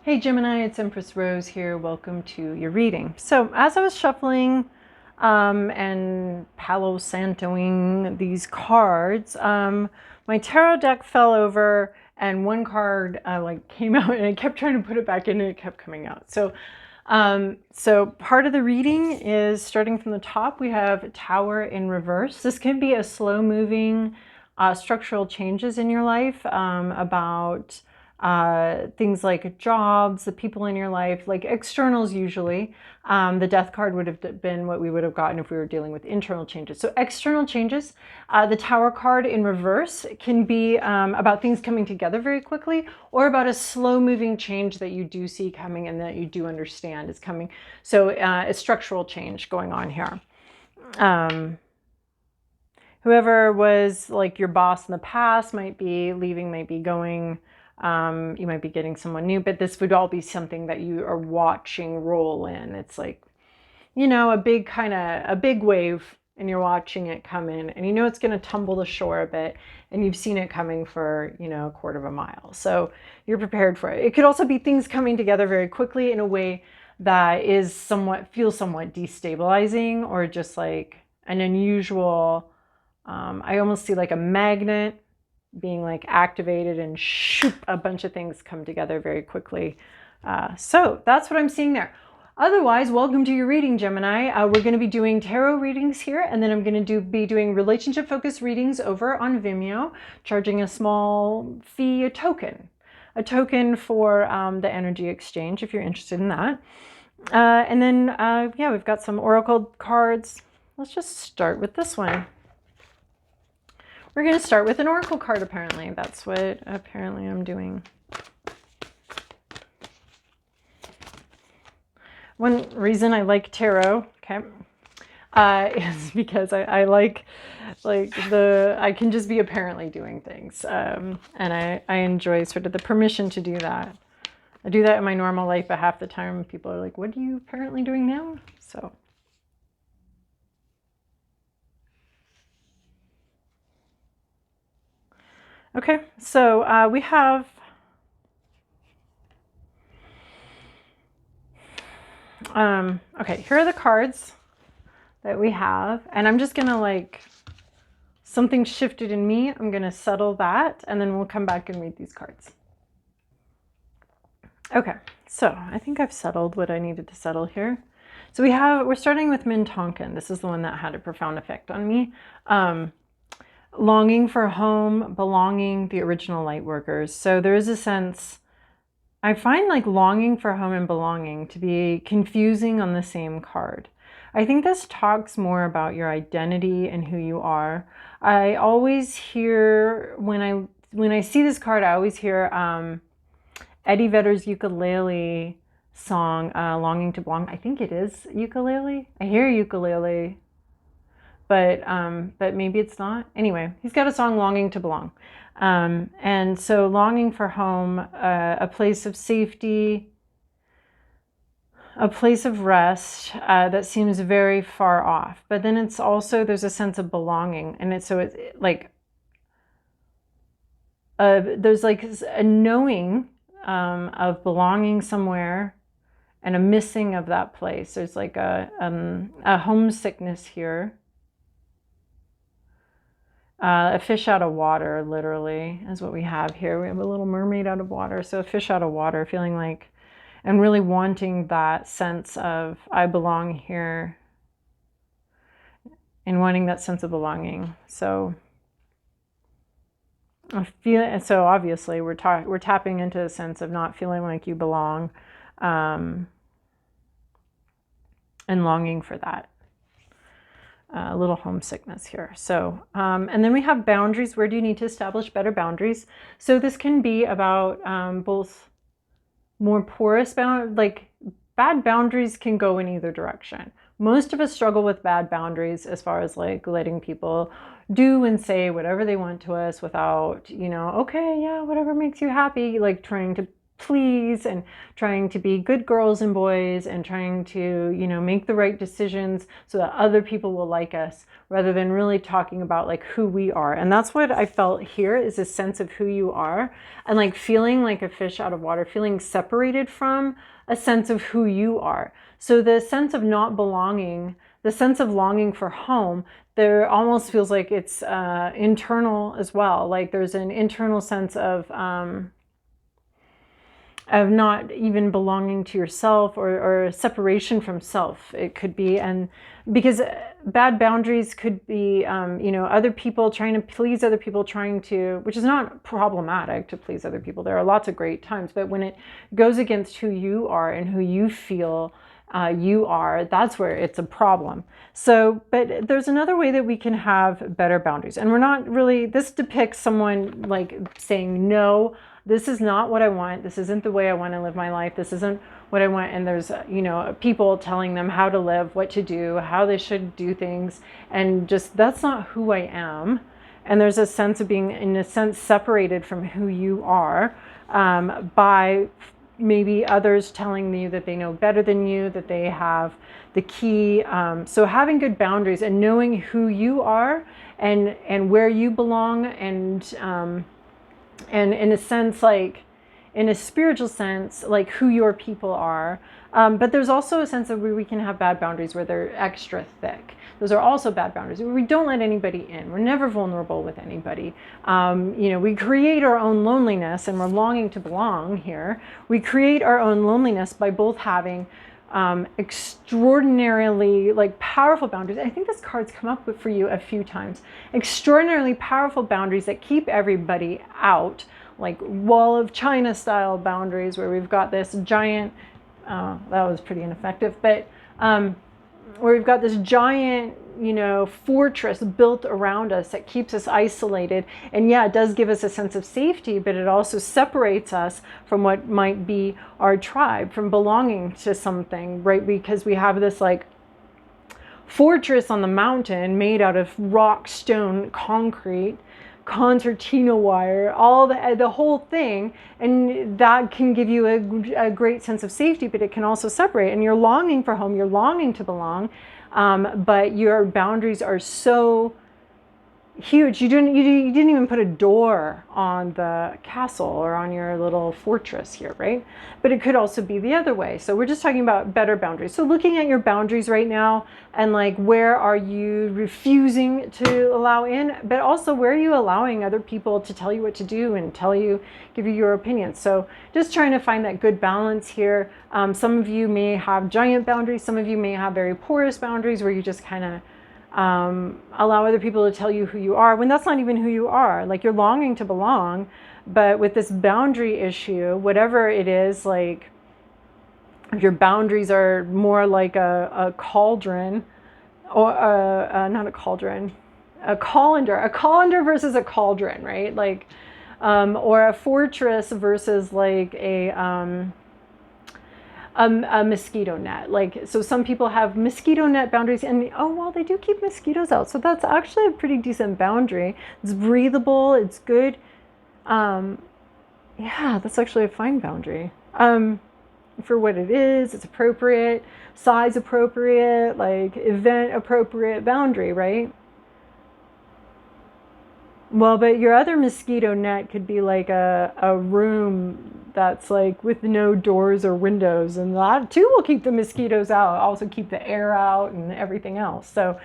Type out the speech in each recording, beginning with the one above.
Hey Gemini, it's Empress Rose here. Welcome to your reading. So as I was shuffling and Palo Santoing these cards, my tarot deck fell over and one card came out and I kept trying to put it back in and it kept coming out. So part of the reading is starting from the top. We have Tower in reverse. This can be a slow moving structural changes in your life about things like jobs, the people in your life, like externals usually. The death card would have been what we would have gotten if we were dealing with internal changes. So external changes. The Tower card in reverse can be about things coming together very quickly, or about a slow moving change that you do see coming and that you do understand is coming. So a structural change going on here. Whoever was like your boss in the past might be leaving, might be going. You might be getting someone new, but this would all be something that you are watching roll in. It's like, you know, a big wave, and you're watching it come in, and you know it's going to tumble the shore a bit, and you've seen it coming for, you know, a quarter of a mile. So you're prepared for it. It could also be things coming together very quickly in a way that is feels somewhat destabilizing, or just like an unusual, I almost see like a magnet being like activated and shoop, a bunch of things come together very quickly. So that's what I'm seeing there. Otherwise, welcome to your reading, Gemini. We're going to be doing tarot readings here, and then I'm going to be doing relationship focused readings over on Vimeo, charging a small fee, a token for the energy exchange if you're interested in that. And then, yeah, we've got some oracle cards. Let's just start with this one. We're going to start with an oracle card, apparently. That's what apparently I'm doing. One reason I like tarot, okay, is because I like I can just be apparently doing things. And I enjoy sort of the permission to do that. I do that in my normal life, but half the time people are like, what are you apparently doing now? So. Okay, so we have okay, here are the cards that we have, and I'm just gonna like, something shifted in me, I'm gonna settle that, and then we'll come back and read these cards. Okay, so I think I've settled what I needed to settle here. So we're starting with Mintonkin. This is the one that had a profound effect on me. Longing for home, belonging, the original light workers. So there is a sense, I find like longing for home and belonging to be confusing on the same card. I think this talks more about your identity and who you are. I always hear, when I see this card, I always hear Eddie Vedder's ukulele song, Longing to Belong. I think it is ukulele. I hear ukulele, but maybe it's not. Anyway, he's got a song, Longing to Belong. And so longing for home, a place of safety, a place of rest that seems very far off. But then it's also, there's a sense of belonging. And it's like, there's like a knowing of belonging somewhere and a missing of that place. There's like a homesickness here. A fish out of water, literally, is what we have here. We have a little mermaid out of water. So a fish out of water, feeling like, and really wanting that sense of, I belong here, and wanting that sense of belonging. So so obviously we're tapping into a sense of not feeling like you belong, and longing for that. A little homesickness here. So, and then we have boundaries. Where do you need to establish better boundaries? So this can be about both more porous like bad boundaries can go in either direction. Most of us struggle with bad boundaries as far as like letting people do and say whatever they want to us without, you know, okay, yeah, whatever makes you happy, like trying to please and trying to be good girls and boys and trying to, you know, make the right decisions so that other people will like us, rather than really talking about like who we are. And that's what I felt here, is a sense of who you are, and like feeling like a fish out of water, feeling separated from a sense of who you are. So the sense of not belonging, the sense of longing for home, there almost feels like it's internal as well. Like there's an internal sense of not even belonging to yourself, or separation from self, it could be. And because bad boundaries could be, you know, other people trying to please other people, trying to, which is not problematic to please other people. There are lots of great times, but when it goes against who you are and who you feel you are, that's where it's a problem. So, but there's another way that we can have better boundaries. And we're not really, this depicts someone like saying, no, this is not what I want. This isn't the way I want to live my life. This isn't what I want. And there's, you know, people telling them how to live, what to do, how they should do things. And just, that's not who I am. And there's a sense of being, in a sense, separated from who you are by maybe others telling you that they know better than you, that they have the key. So having good boundaries and knowing who you are and where you belong, and in a sense, like in a spiritual sense, like who your people are. But there's also a sense of where we can have bad boundaries where they're extra thick. Those are also bad boundaries where we don't let anybody in. We're never vulnerable with anybody. You know, we create our own loneliness, and we're longing to belong here. We create our own loneliness by both having extraordinarily like powerful boundaries. I think this card's come up with for you a few times. Extraordinarily powerful boundaries that keep everybody out, like wall of China style boundaries, where we've got this giant, that was pretty ineffective, but where we've got this giant, you know, fortress built around us that keeps us isolated. And yeah, it does give us a sense of safety, but it also separates us from what might be our tribe, from belonging to something, right? Because we have this like fortress on the mountain made out of rock, stone, concrete, concertina wire, all the whole thing, and that can give you a great sense of safety, but it can also separate. And you're longing for home, you're longing to belong, but your boundaries are so huge. You didn't even put a door on the castle or on your little fortress here, right? But it could also be the other way. So we're just talking about better boundaries. So looking at your boundaries right now, and like, where are you refusing to allow in, but also where are you allowing other people to tell you what to do and give you your opinions. So just trying to find that good balance here. Some of you may have giant boundaries. Some of you may have very porous boundaries where you just kind of allow other people to tell you who you are when that's not even who you are. Like, you're longing to belong, but with this boundary issue, whatever it is, like if your boundaries are more like a cauldron, or not a cauldron, a colander versus a cauldron, right? Like, or a fortress versus like a mosquito net. Like, so some people have mosquito net boundaries, and oh well, they do keep mosquitoes out, so that's actually a pretty decent boundary. It's breathable, it's good. Yeah, that's actually a fine boundary. For what it is, it's appropriate, size appropriate, like event appropriate boundary, right? Well, but your other mosquito net could be like a room that's like with no doors or windows, and that too will keep the mosquitoes out, also keep the air out and everything else. So,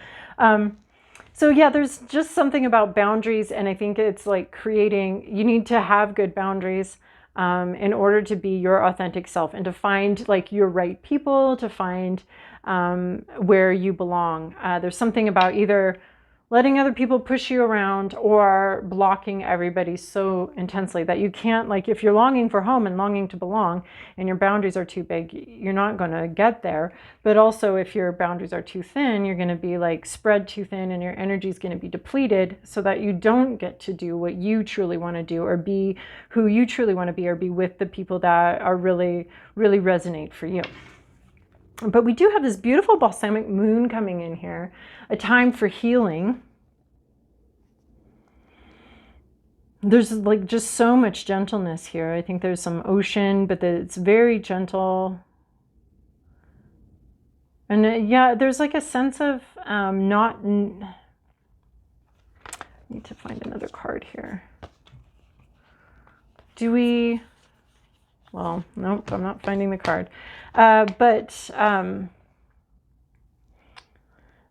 so yeah, there's just something about boundaries, and I think it's like you need to have good boundaries in order to be your authentic self and to find like your right people, to find where you belong. There's something about either letting other people push you around or blocking everybody so intensely that you can't, like, if you're longing for home and longing to belong and your boundaries are too big, you're not going to get there. But also, if your boundaries are too thin, you're going to be like spread too thin, and your energy is going to be depleted, so that you don't get to do what you truly want to do, or be who you truly want to be, or be with the people that are really, really resonate for you. But we do have this beautiful balsamic moon coming in here, a time for healing. There's like just so much gentleness here. I think there's some ocean, but it's very gentle. And yeah, there's like a sense of not... I need to find another card here. Do we... Well, nope, I'm not finding the card. But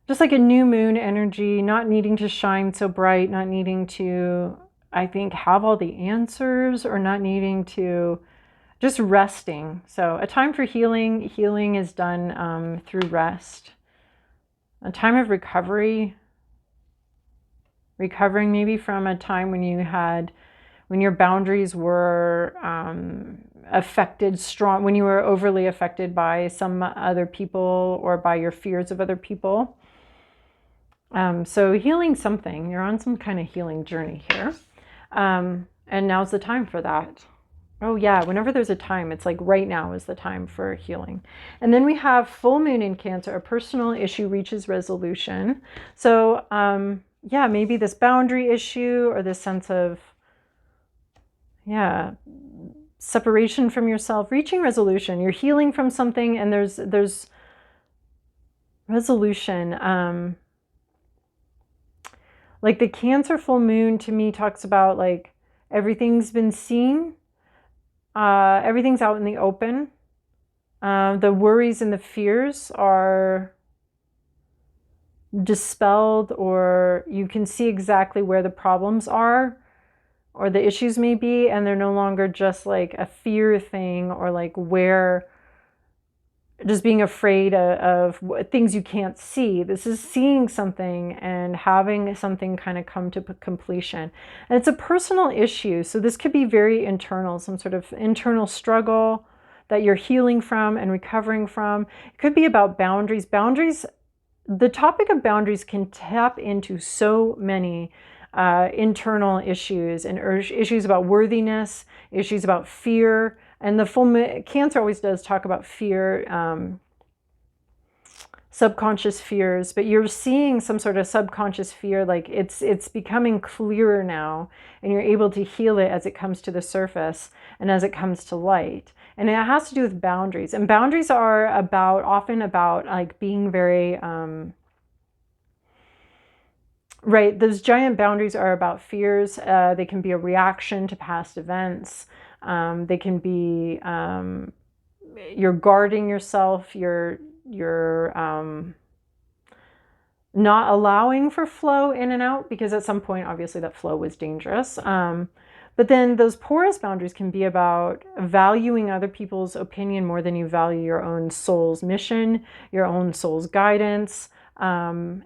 just like a new moon energy, not needing to shine so bright, not needing to, I think, have all the answers, or not needing to, just resting. So a time for healing. Healing is done through rest. A time of recovery. Recovering maybe from a time when your boundaries were affected strong, when you were overly affected by some other people or by your fears of other people. So healing something. You're on some kind of healing journey here. And now's the time for that. Oh yeah, whenever there's a time, it's like right now is the time for healing. And then we have full moon in Cancer. A personal issue reaches resolution. So yeah, maybe this boundary issue, or this sense of, yeah, separation from yourself, reaching resolution. You're healing from something, and there's resolution. Like the Cancer full moon to me talks about like everything's been seen. Everything's out in the open. The worries and the fears are dispelled, or you can see exactly where the problems are or the issues may be, and they're no longer just like a fear thing, or like where just being afraid of things you can't see. This is seeing something and having something kind of come to completion. And it's a personal issue. So this could be very internal, some sort of internal struggle that you're healing from and recovering from. It could be about boundaries. Boundaries, the topic of boundaries can tap into so many internal issues, and issues about worthiness, issues about fear. And the full Cancer always does talk about fear, subconscious fears, but you're seeing some sort of subconscious fear, like it's becoming clearer now, and you're able to heal it as it comes to the surface and as it comes to light. And it has to do with boundaries. And boundaries are often about like being very, right, those giant boundaries are about fears. They can be a reaction to past events. They can be, you're guarding yourself, you're not allowing for flow in and out, because at some point, obviously, that flow was dangerous. But then those porous boundaries can be about valuing other people's opinion more than you value your own soul's mission, your own soul's guidance, and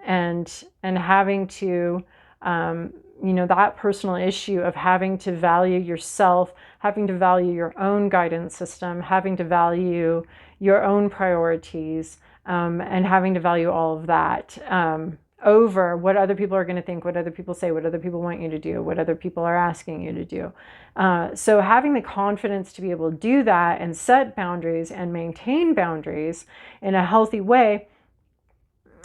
having to, that personal issue of having to value yourself, having to value your own guidance system, having to value your own priorities, and having to value all of that over what other people are going to think, what other people say, what other people want you to do, what other people are asking you to do. So having the confidence to be able to do that and set boundaries and maintain boundaries in a healthy way.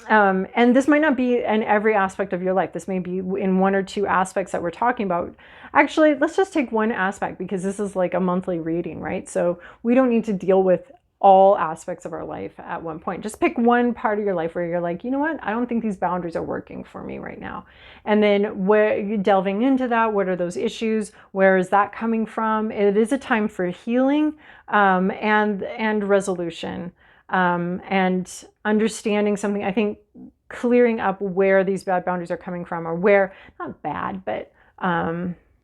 And this might not be in every aspect of your life. This may be in one or two aspects that we're talking about. Actually, let's just take one aspect, because this is like a monthly reading, right? So we don't need to deal with all aspects of our life at one point. Just pick one part of your life where you're like, you know what? I don't think these boundaries are working for me right now. And then where you're delving into that, what are those issues? Where is that coming from? It is a time for healing and resolution. And understanding something, I think clearing up where these bad boundaries are coming from, or where, not bad, but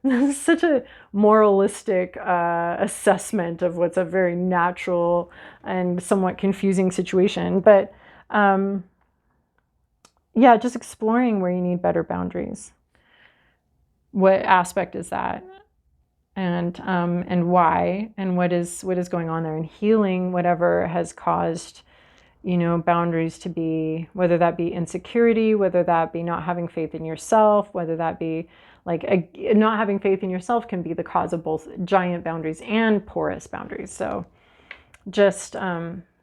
this is such a moralistic assessment of what's a very natural and somewhat confusing situation. But yeah, just exploring where you need better boundaries. What aspect is that? And why, and what is going on there, and healing whatever has caused, boundaries to be, whether that be insecurity, whether that be not having faith in yourself, whether that be like not having faith in yourself can be the cause of both giant boundaries and porous boundaries. So just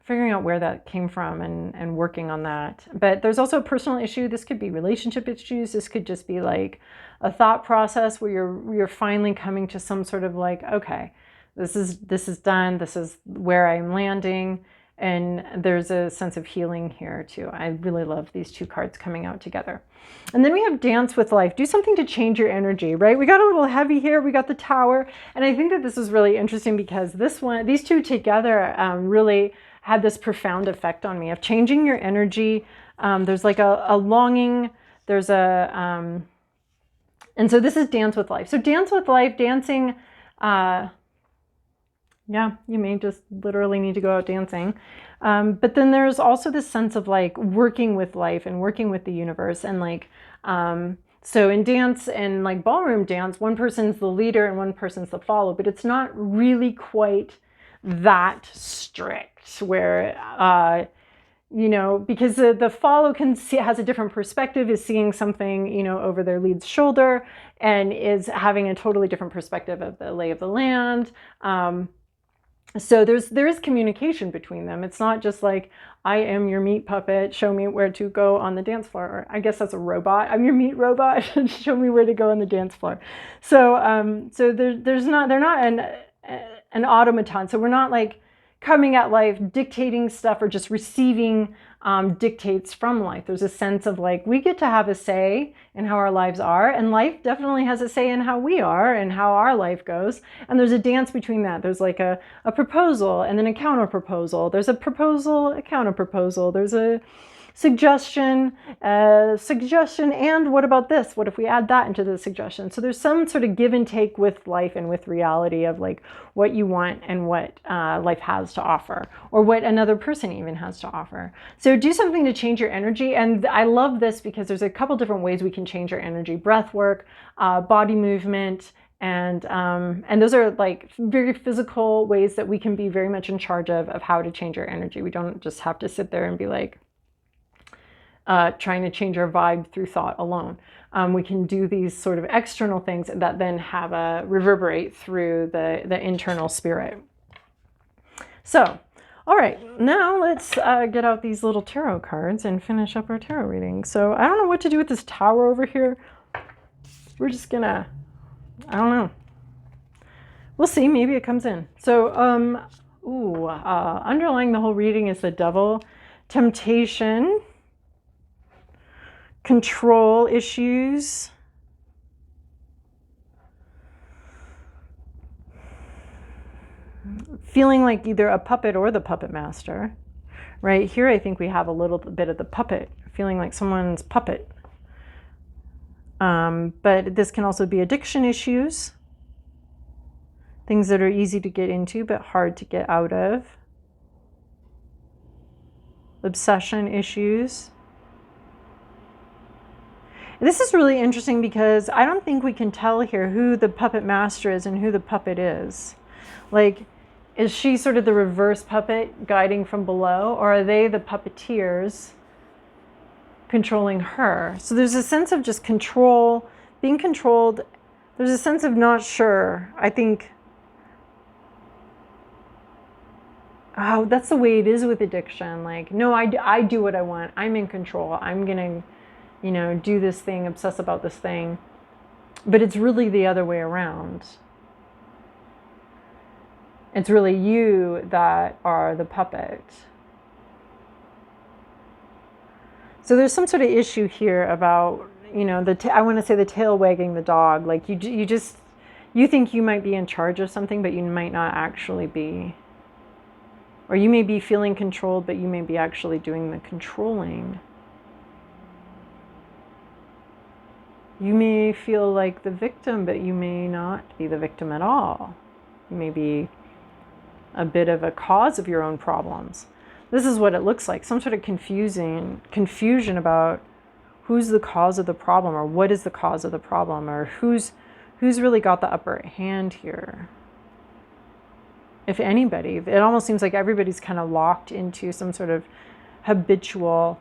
figuring out where that came from and working on that. But there's also a personal issue. This could be relationship issues. This could just be like a thought process where you're finally coming to some sort of like, okay, this is done. This is where I'm landing. And there's a sense of healing here too. I really love these two cards coming out together. And then we have dance with life. Do something to change your energy, right? We got a little heavy here. We got the Tower. And I think that this is really interesting because these two together really had this profound effect on me of changing your energy. There's like a longing. There's and so this is dance with life. So dance with life, dancing, yeah, you may just literally need to go out dancing. But then there's also this sense of like working with life and working with the universe. And like, so in dance and like ballroom dance, one person's the leader and one person's the follower, but it's not really quite that strict where, you know, because the follow has a different perspective, is seeing something, you know, over their lead's shoulder and is having a totally different perspective of the lay of the land. So there is communication between them. It's not just like, I am your meat puppet, show me where to go on the dance floor. Or I guess that's a robot. I'm your meat robot, show me where to go on the dance floor. So they're not an automaton. So we're not like coming at life dictating stuff or just receiving dictates from life. There's a sense of like, we get to have a say in how our lives are, and life definitely has a say in how we are and how our life goes. And there's a dance between that. There's like a proposal and then a counter proposal. There's a proposal, a counter proposal. There's a suggestion, and what about this? What if we add that into the suggestion? So there's some sort of give and take with life and with reality of like what you want and what life has to offer, or what another person even has to offer. So do something to change your energy. And I love this because there's a couple different ways we can change our energy: breath work, body movement, and those are like very physical ways that we can be very much in charge of how to change our energy. We don't just have to sit there and be like, trying to change our vibe through thought alone. We can do these sort of external things that then have a reverberate through the internal spirit. So, all right, now let's get out these little tarot cards and finish up our tarot reading. So I don't know what to do with this Tower over here. We're just gonna, I don't know. We'll see, maybe it comes in. So, underlying the whole reading is the Devil, temptation, control issues, feeling like either a puppet or the puppet master. Right here, I think we have a little bit of the puppet, feeling like someone's puppet. But this can also be addiction issues, things that are easy to get into but hard to get out of, obsession issues. This is really interesting because I don't think we can tell here who the puppet master is and who the puppet is. Like, is she sort of the reverse puppet guiding from below, or are they the puppeteers controlling her? So there's a sense of just control, being controlled. There's a sense of not sure. I think, oh, that's the way it is with addiction. Like, no, I do what I want. I'm in control. I'm going to, you know, do this thing, obsess about this thing. But it's really the other way around. It's really you that are the puppet. So there's some sort of issue here about, you know, I want to say the tail wagging the dog. Like you think you might be in charge of something, but you might not actually be. Or you may be feeling controlled, but you may be actually doing the controlling. You may feel like the victim, but you may not be the victim at all. You may be a bit of a cause of your own problems. This is what it looks like. Some sort of confusion about who's the cause of the problem, or what is the cause of the problem, or who's really got the upper hand here. If anybody, it almost seems like everybody's kind of locked into some sort of habitual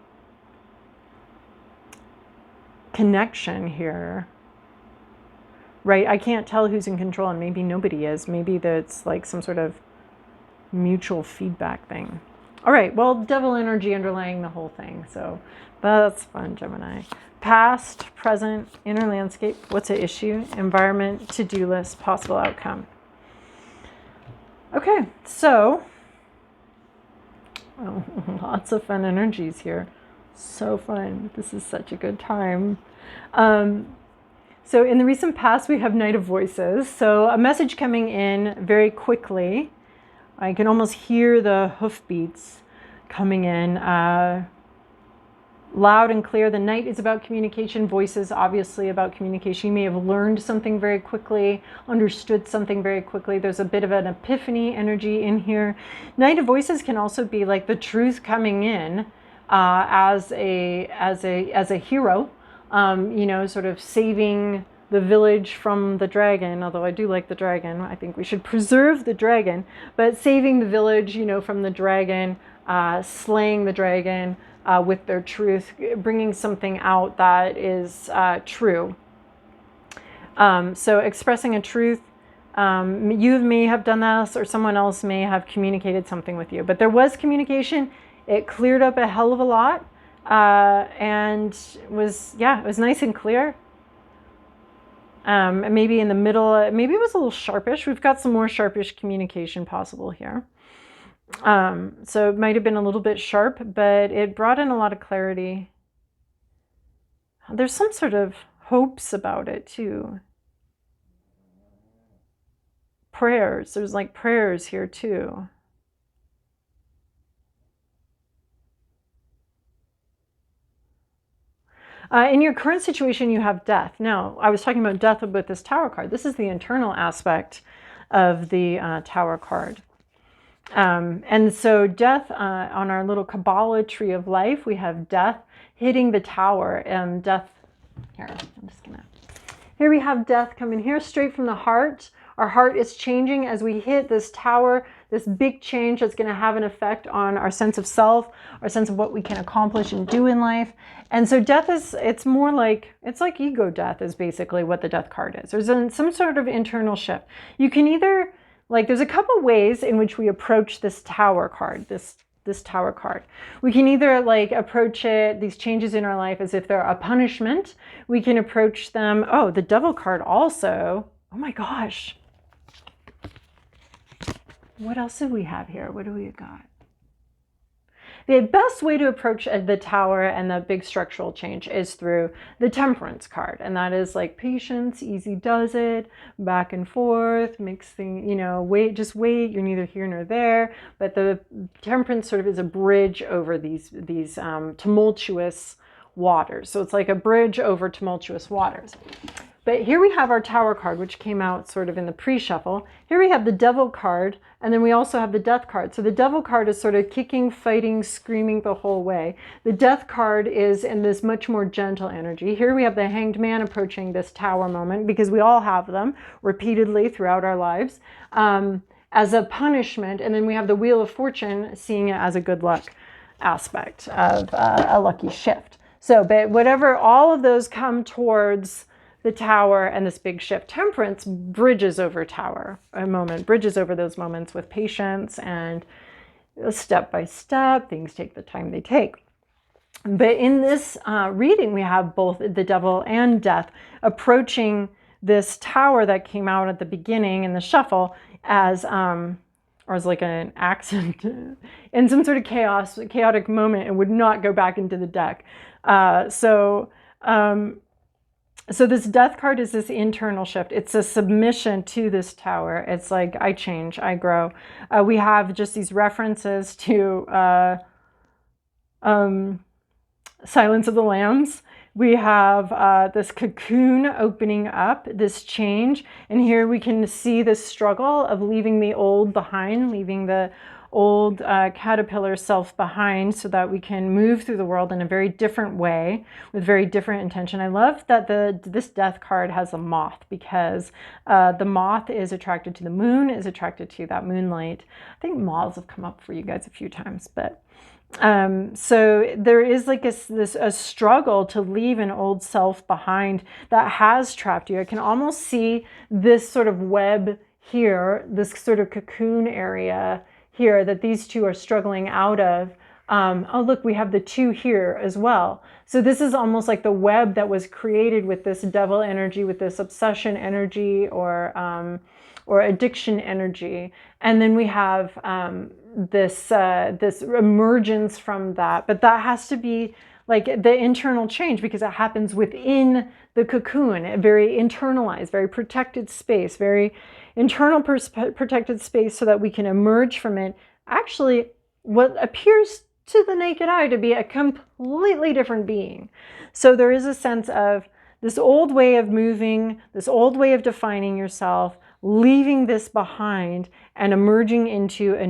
connection here, right? I can't tell who's in control, and maybe nobody is. Maybe that's like some sort of mutual feedback thing. All right, well, devil energy underlying the whole thing. So that's fun, Gemini. Past, present, inner landscape, what's at issue, environment, to-do list, possible outcome. Okay, so lots of fun energies here. So fun. This is such a good time. So in the recent past, we have Knight of Voices. So a message coming in very quickly. I can almost hear the hoofbeats coming in loud and clear. The Knight is about communication. Voices, obviously, about communication. You may have learned something very quickly, understood something very quickly. There's a bit of an epiphany energy in here. Knight of Voices can also be like the truth coming in as a hero. You know, sort of saving the village from the dragon, although I do like the dragon. I think we should preserve the dragon, but saving the village, you know, from the dragon, slaying the dragon with their truth, bringing something out that is true. So expressing a truth, you may have done this, or someone else may have communicated something with you, but there was communication. It cleared up a hell of a lot. And it was nice and clear. Maybe in the middle, maybe it was a little sharpish. We've got some more sharpish communication possible here. So it might have been a little bit sharp, but it brought in a lot of clarity. There's some sort of hopes about it too. Prayers, there's like prayers here too. In your current situation, you have death. Now, I was talking about death with this Tower card. This is the internal aspect of the Tower card. And so death, on our little Kabbalah tree of life, we have death hitting the Tower. Death, here, I'm just gonna, here we have death coming here straight from the heart. Our heart is changing as we hit this Tower, this big change that's going to have an effect on our sense of self, our sense of what we can accomplish and do in life. And so death is, it's more like, it's like ego death is basically what the death card is. There's some sort of internal shift. You can either, like, there's a couple ways in which we approach this Tower card, this Tower card. We can either like approach it, these changes in our life, as if they're a punishment. We can approach them, oh, the Devil card also, oh my gosh. What else do we have here? What do we got? The best way to approach the Tower and the big structural change is through the Temperance card. And that is like patience, easy does it, back and forth, makes things, you know, wait, just wait, you're neither here nor there. But the Temperance sort of is a bridge over these tumultuous waters. So it's like a bridge over tumultuous waters. But here we have our Tower card, which came out sort of in the pre-shuffle. Here we have the Devil card, and then we also have the Death card. So the Devil card is sort of kicking, fighting, screaming the whole way. The Death card is in this much more gentle energy. Here we have the Hanged Man approaching this Tower moment, because we all have them repeatedly throughout our lives, as a punishment. And then we have the Wheel of Fortune, seeing it as a good luck aspect of a lucky shift. So, but whatever, all of those come towards the Tower and this big shift. Temperance bridges over Tower a moment, bridges over those moments with patience and step by step. Things take the time they take. But in this reading, we have both the Devil and Death approaching this Tower that came out at the beginning in the shuffle as like an accident in some sort of chaotic moment, and would not go back into the deck. So this Death card is this internal shift. It's a submission to this Tower. It's like, I change, I grow. We have just these references to Silence of the Lambs. We have this cocoon opening up, this change. And here we can see the struggle of leaving the old behind, leaving the old caterpillar self behind, so that we can move through the world in a very different way with very different intention. I love that this Death card has a moth, because the moth is attracted to the moon, is attracted to that moonlight. I think moths have come up for you guys a few times, but so there is like a struggle to leave an old self behind that has trapped you. I can almost see this sort of web here, this sort of cocoon area here that these two are struggling out of. Oh, look, we have the 2 here as well. So this is almost like the web that was created with this devil energy, with this obsession energy, or addiction energy. And then we have this emergence from that. But that has to be like the internal change, because it happens within the cocoon, a very internalized, very protected space, very internal protected space, so that we can emerge from it actually what appears to the naked eye to be a completely different being. So there is a sense of this old way of moving, this old way of defining yourself, leaving this behind and emerging into a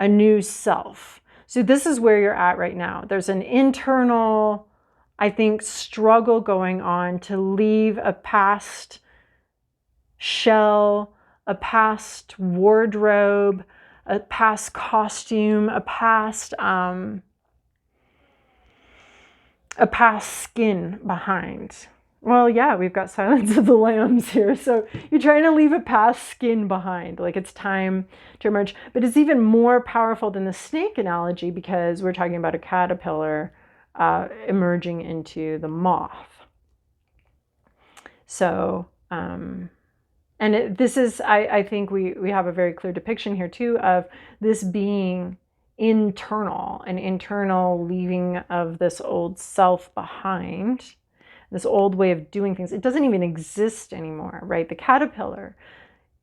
new self. So this is where you're at right now. There's an internal, I think, struggle going on to leave a past shell, a past wardrobe, a past costume, a past skin behind. Well, yeah, we've got Silence of the Lambs here. So you're trying to leave a past skin behind. Like, it's time to emerge. But it's even more powerful than the snake analogy, because we're talking about a caterpillar emerging into the moth. So, this is, I think we have a very clear depiction here too of this being internal, an internal leaving of this old self behind, this old way of doing things. It doesn't even exist anymore, right? The caterpillar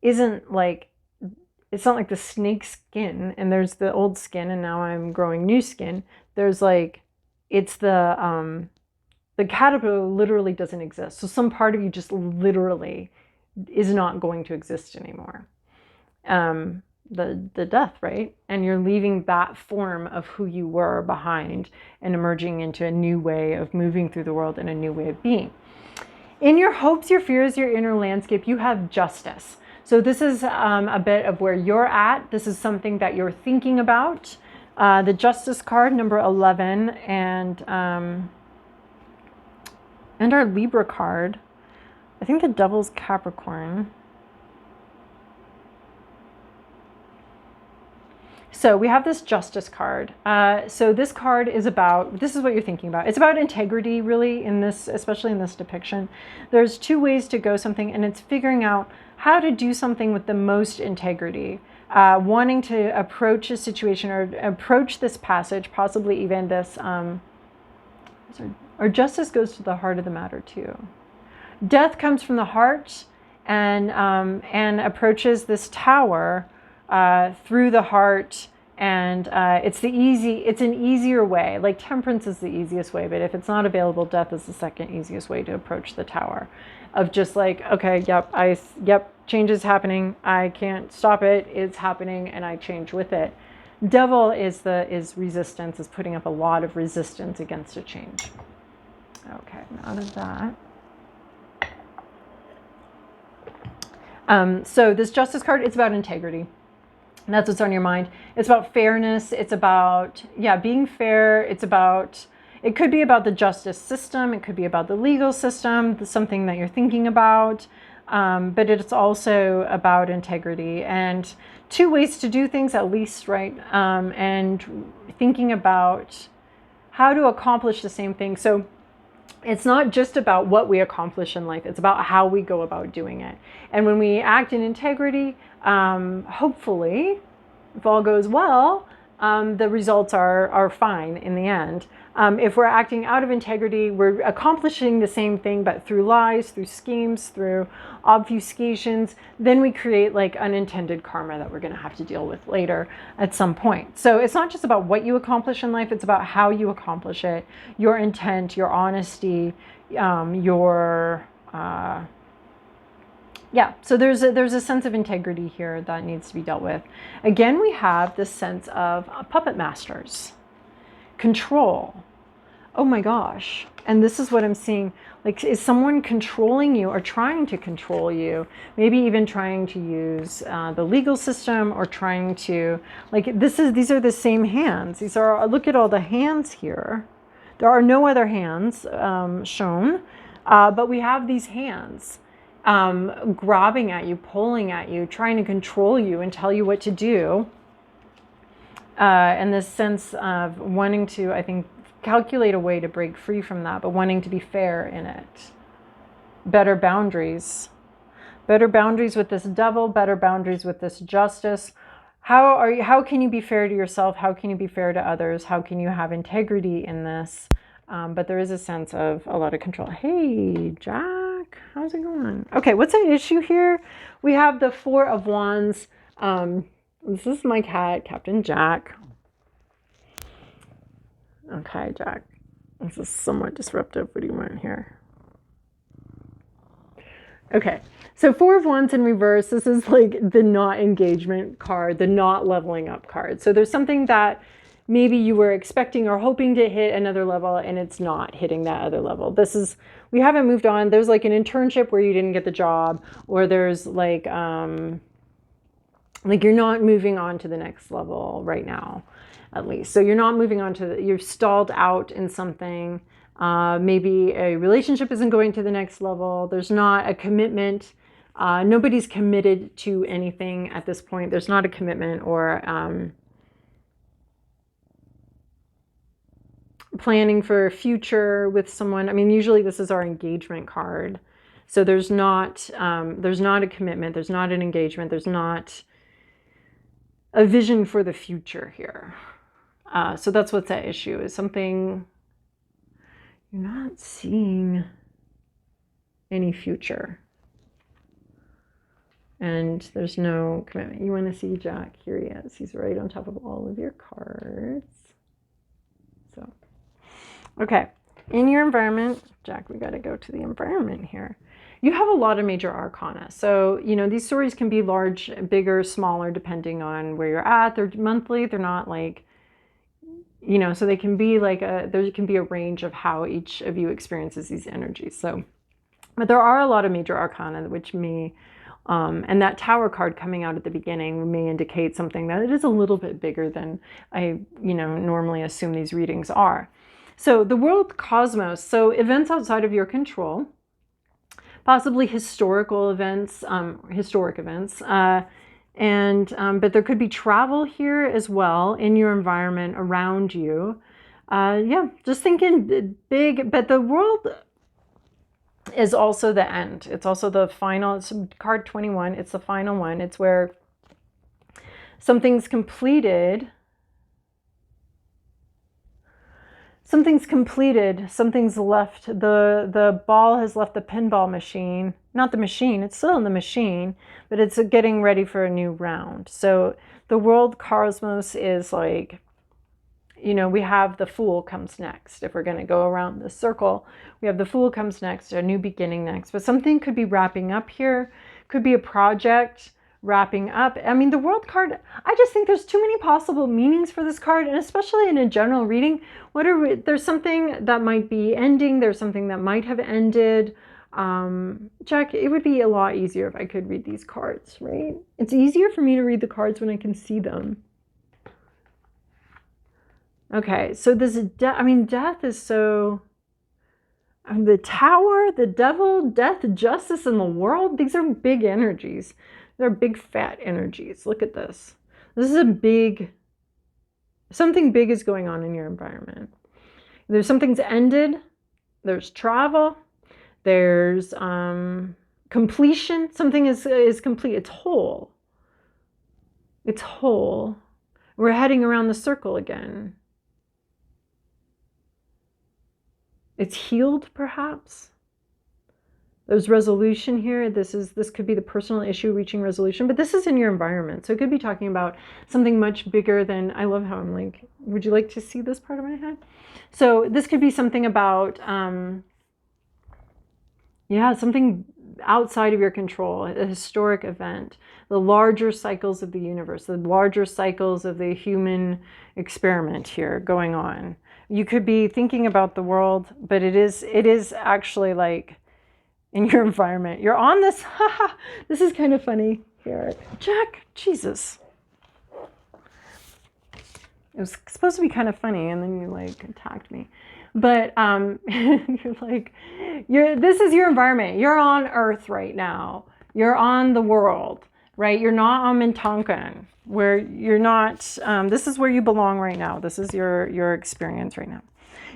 isn't like, it's not like the snake skin and there's the old skin and now I'm growing new skin. There's like, it's the caterpillar literally doesn't exist. So some part of you just literally is not going to exist anymore. The death, right? And you're leaving that form of who you were behind and emerging into a new way of moving through the world and a new way of being. In your hopes, your fears, your inner landscape, you have justice. So this is a bit of where you're at. This is something that you're thinking about. The Justice card, number 11, and our Libra card. I think the Devil's Capricorn. So we have this Justice card. So this card is about, this is what you're thinking about. It's about integrity, really, in this, especially in this depiction. There's 2 ways to go something, and it's figuring out how to do something with the most integrity. Wanting to approach a situation or approach this passage, possibly even this, or justice goes to the heart of the matter too. Death comes from the heart and approaches this tower through the heart, and it's an easier way. Like temperance is the easiest way, but if it's not available, death is the second easiest way to approach the tower. Of just like, okay, yep, change is happening. I can't stop it. It's happening, and I change with it. Devil is resistance, is putting up a lot of resistance against a change. Okay, out of that. So this Justice card, it's about integrity. And that's what's on your mind. It's about fairness. It's about, being fair. It's about, it could be about the justice system. It could be about the legal system, something that you're thinking about. But it's also about integrity and 2 ways to do things at least, right? And thinking about how to accomplish the same thing. So it's not just about what we accomplish in life. It's about how we go about doing it. And when we act in integrity, hopefully, if all goes well, the results are fine in the end. If we're acting out of integrity, we're accomplishing the same thing, but through lies, through schemes, through obfuscations, then we create like unintended karma that we're going to have to deal with later at some point. So it's not just about what you accomplish in life, it's about how you accomplish it, your intent, your honesty, so there's a sense of integrity here that needs to be dealt with. Again, we have this sense of puppet masters, control. Oh my gosh. And this is what I'm seeing. Like, is someone controlling you or trying to control you? Maybe even trying to use the legal system, or trying to, like, these are the same hands. These are, look at all the hands here. There are no other hands shown, but we have these hands. grabbing at you, pulling at you, trying to control you and tell you what to do. And this sense of wanting to, I think, calculate a way to break free from that, but wanting to be fair in it. Better boundaries. Better boundaries with this devil, better boundaries with this justice. How can you be fair to yourself? How can you be fair to others? How can you have integrity in this? But there is a sense of a lot of control. Hey, Jack, how's it going? Okay, what's the issue here? We have the Four of Wands. This is my cat, Captain Jack. Okay, Jack. This is somewhat disruptive. What do you want here? Okay, so Four of Wands in reverse. This is like the not engagement card, the not leveling up card. So there's something that maybe you were expecting or hoping to hit another level and it's not hitting that other level. This is, we haven't moved on. There's like an internship where you didn't get the job, or there's like you're not moving on to the next level right now, at least. So you're not moving on to, you're stalled out in something. Maybe a relationship isn't going to the next level. There's not a commitment. Nobody's committed to anything at this point. There's not a commitment or planning for a future with someone. I mean, usually this is our engagement card. So there's not a commitment. There's not an engagement. There's not a vision for the future here. So that's what's at issue, is something you're not seeing any future. And there's no commitment. You want to see Jack? Here he is. He's right on top of all of your cards. So, okay. In your environment, Jack, we got to go to the environment here. You have a lot of major arcana. So, you know, these stories can be large, bigger, smaller, depending on where you're at. They're monthly. They're not like, you know, so they can be like there can be a range of how each of you experiences these energies. So, but there are a lot of major arcana which may, and that Tower card coming out at the beginning may indicate something that it is a little bit bigger than I, you know, normally assume these readings are. So the world cosmos, so events outside of your control, possibly historical events, historic events, but there could be travel here as well in your environment around you. Yeah, just thinking big, but the world is also the end. It's also the final, it's card 21. It's the final one. It's where something's completed. Something's completed. Something's left. The ball has left the pinball machine. Not the machine. It's still in the machine, but it's getting ready for a new round. So the world cosmos is like, you know, we have the Fool comes next. If we're going to go around this circle, we have the Fool comes next, a new beginning next. But something could be wrapping up here. Could be a project wrapping up. I mean, the World card, I just think there's too many possible meanings for this card, and especially in a general reading. There's something that might be ending. There's something that might have ended. Jack, it would be a lot easier if I could read these cards, right? It's easier for me to read the cards when I can see them. Okay, so this death is so... the Tower, the Devil, death, justice, and the world. These are big energies. They're big fat energies. Look at this. This is a big... something big is going on in your environment. There's something's ended. There's travel. There's completion. Something is complete. It's whole. It's whole. We're heading around the circle again. It's healed, perhaps. There's resolution here. This could be the personal issue reaching resolution, but this is in your environment. So it could be talking about something much bigger than, I love how I'm like, would you like to see this part of my head? So this could be something about, something outside of your control, a historic event, the larger cycles of the universe, the larger cycles of the human experiment here going on. You could be thinking about the world, but it is actually like in your environment. You're on this. This is kind of funny here. Jack, Jesus. It was supposed to be kind of funny, and then you like attacked me. But you're like, this is your environment. You're on Earth right now. You're on the world, right? You're not on Mintonkan, where you're not, this is where you belong right now. This is your experience right now.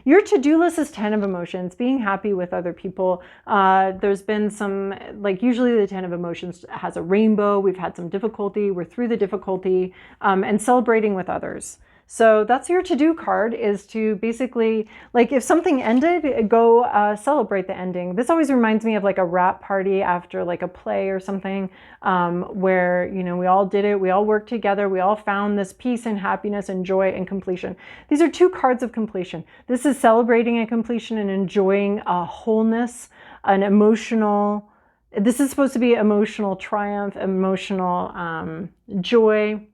Your to-do list is 10 of emotions, being happy with other people. There's been some, like usually the 10 of emotions has a rainbow. We've had some difficulty. We're through the difficulty, and celebrating with others. So that's your to-do card, is to basically, like if something ended, go celebrate the ending. This always reminds me of like a wrap party after like a play or something, where, you know, we all did it. We all worked together. We all found this peace and happiness and joy and completion. These are 2 cards of completion. This is celebrating a completion and enjoying a wholeness, an emotional, this is supposed to be emotional triumph, emotional joy.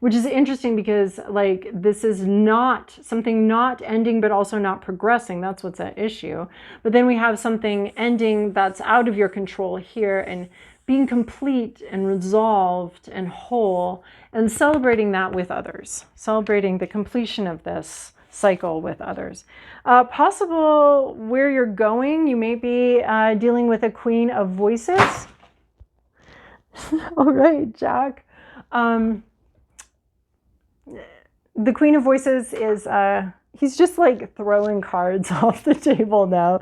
Which is interesting because like this is not something not ending, but also not progressing. That's what's at issue. But then we have something ending that's out of your control here, and being complete and resolved and whole, and celebrating that with others, celebrating the completion of this cycle with others. Possible where you're going, you may be dealing with a Queen of Voices. All right, Jack. The Queen of Voices is, he's just like throwing cards off the table now.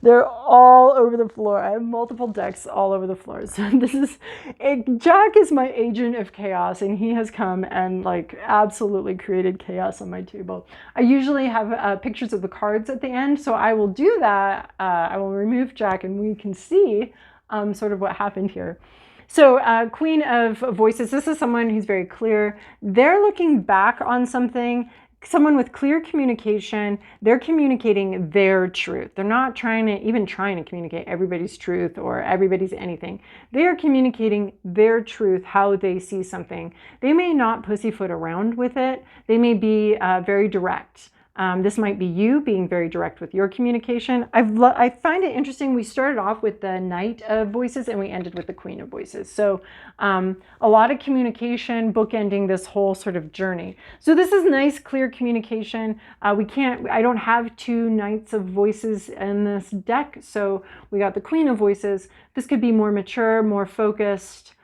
They're all over the floor. I have multiple decks all over the floor. So this is, Jack is my agent of chaos, and he has come and like absolutely created chaos on my table. I usually have pictures of the cards at the end, so I will do that. I will remove Jack and we can see sort of what happened here. So Queen of Voices, this is someone who's very clear. They're looking back on something, someone with clear communication. They're communicating their truth. They're not trying to communicate everybody's truth or everybody's anything. They are communicating their truth, how they see something. They may not pussyfoot around with it. They may be very direct. This might be you being very direct with your communication. I find it interesting. We started off with the Knight of Voices and we ended with the Queen of Voices. So a lot of communication bookending this whole sort of journey. So this is nice, clear communication. I don't have 2 Knights of Voices in this deck. So we got the Queen of Voices. This could be more mature, more focused,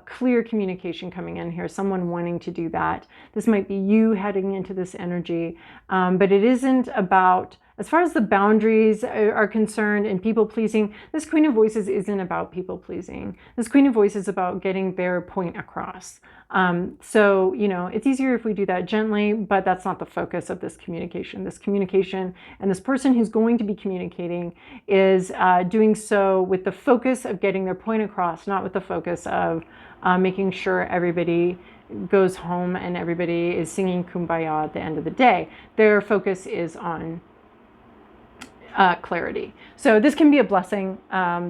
clear communication coming in here, someone wanting to do that. This might be you heading into this energy, but it isn't about, as far as the boundaries are concerned and people pleasing, this Queen of Voices isn't about people pleasing. This Queen of Voices is about getting their point across. So, you know, it's easier if we do that gently, but that's not the focus of this communication. This communication and this person who's going to be communicating is doing so with the focus of getting their point across, not with the focus of making sure everybody goes home and everybody is singing Kumbaya at the end of the day. Their focus is on clarity. So this can be a blessing.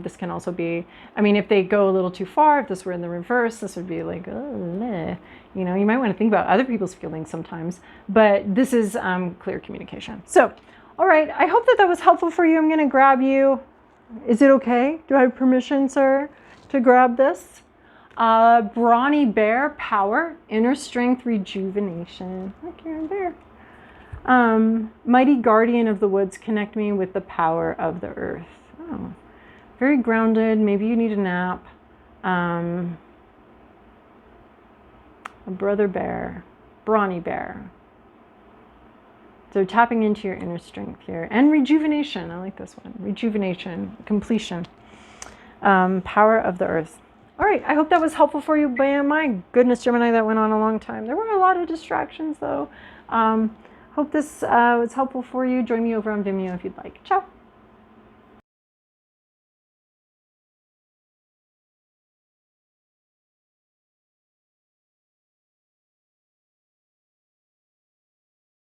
This can also be, I mean, if they go a little too far, if this were in the reverse, this would be like, oh, meh. You know, you might want to think about other people's feelings sometimes, but this is clear communication. So, all right, I hope that was helpful for you. I'm going to grab you. Is it okay? Do I have permission, sir, to grab this? Brawny Bear, Power, Inner Strength, Rejuvenation. Look, you're a bear. Mighty Guardian of the Woods, connect me with the power of the earth. Oh, very grounded. Maybe you need a nap. A Brother Bear, Brawny Bear. So tapping into your inner strength here. And rejuvenation. I like this one. Rejuvenation, completion. Power of the earth. All right, I hope that was helpful for you. Bam, my goodness, Gemini, that went on a long time. There were a lot of distractions, though. Hope this was helpful for you. Join me over on Vimeo if you'd like. Ciao.